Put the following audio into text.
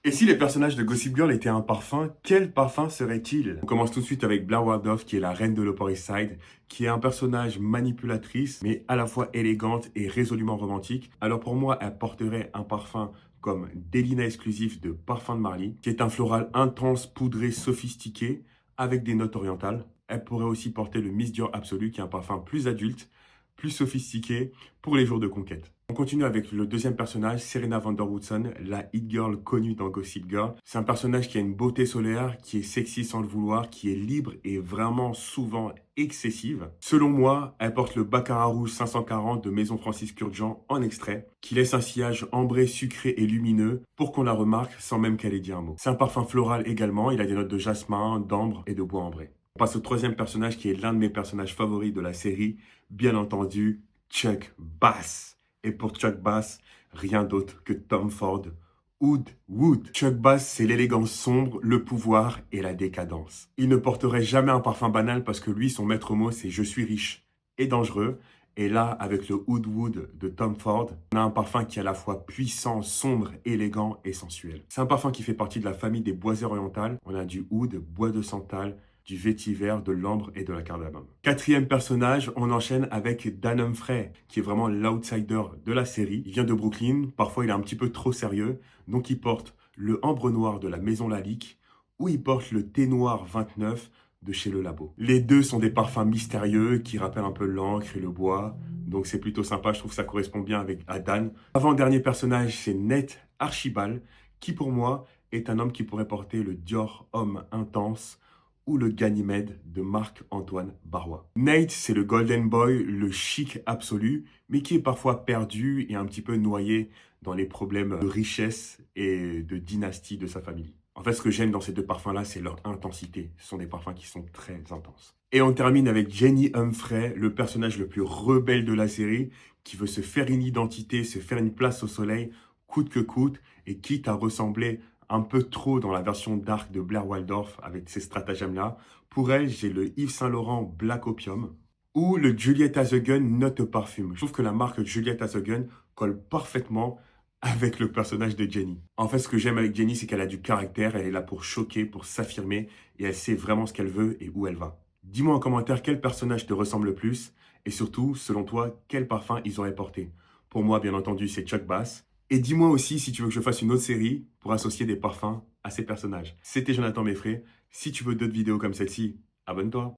Et si les personnages de Gossip Girl étaient un parfum, quel parfum serait-il? On commence tout de suite avec Blair Waldorf, qui est la reine de l'Upper East Side, qui est un personnage manipulatrice, mais à la fois élégante et résolument romantique. Alors pour moi, elle porterait un parfum comme Delina exclusif de Parfum de Marly, qui est un floral intense, poudré, sophistiqué, avec des notes orientales. Elle pourrait aussi porter le Miss Dior Absolu, qui est un parfum plus adulte, plus sophistiqué pour les jours de conquête. On continue avec le deuxième personnage, Serena van der Woodsen, la hit girl connue dans Gossip Girl. C'est un personnage qui a une beauté solaire, qui est sexy sans le vouloir, qui est libre et vraiment souvent excessive. Selon moi, elle porte le Baccarat Rouge 540 de Maison Francis Kurkdjian en extrait, qui laisse un sillage ambré, sucré et lumineux pour qu'on la remarque sans même qu'elle ait dit un mot. C'est un parfum floral également, il a des notes de jasmin, d'ambre et de bois ambré. On passe au troisième personnage qui est l'un de mes personnages favoris de la série, bien entendu, Chuck Bass. Et pour Chuck Bass, rien d'autre que Tom Ford, Oud Wood. Chuck Bass, c'est l'élégance sombre, le pouvoir et la décadence. Il ne porterait jamais un parfum banal parce que lui, son maître mot, c'est « je suis riche et dangereux ». Et là, avec le Oud Wood de Tom Ford, on a un parfum qui est à la fois puissant, sombre, élégant et sensuel. C'est un parfum qui fait partie de la famille des boisées orientales. On a du oud, bois de santal, du vétiver, de l'ambre et de la cardamome. Quatrième personnage, on enchaîne avec Dan Humphrey, qui est vraiment l'outsider de la série. Il vient de Brooklyn, parfois il est un petit peu trop sérieux, donc il porte le ambre noir de la Maison Lalique ou il porte le thé noir 29 de chez Le Labo. Les deux sont des parfums mystérieux qui rappellent un peu l'encre et le bois, donc c'est plutôt sympa, je trouve que ça correspond bien à Dan. Avant-dernier personnage, c'est Nate Archibald, qui pour moi est un homme qui pourrait porter le Dior Homme Intense ou le Ganymède de Marc-Antoine Barrois. Nate, c'est le golden boy, le chic absolu, mais qui est parfois perdu et un petit peu noyé dans les problèmes de richesse et de dynastie de sa famille. En fait, ce que j'aime dans ces deux parfums-là, c'est leur intensité. Ce sont des parfums qui sont très intenses. Et on termine avec Jenny Humphrey, le personnage le plus rebelle de la série, qui veut se faire une identité, se faire une place au soleil, coûte que coûte, et quitte à ressembler un peu trop dans la version dark de Blair Waldorf avec ces stratagèmes-là. Pour elle, j'ai le Yves Saint Laurent Black Opium ou le Juliette Has a Gun Note Parfum. Je trouve que la marque Juliette Has a Gun colle parfaitement avec le personnage de Jenny. En fait, ce que j'aime avec Jenny, c'est qu'elle a du caractère, elle est là pour choquer, pour s'affirmer, et elle sait vraiment ce qu'elle veut et où elle va. Dis-moi en commentaire quel personnage te ressemble le plus, et surtout, selon toi, quel parfum ils auraient porté. Pour moi, bien entendu, c'est Chuck Bass. Et dis-moi aussi si tu veux que je fasse une autre série pour associer des parfums à ces personnages. C'était Jonathan Meffray. Si tu veux d'autres vidéos comme celle-ci, abonne-toi.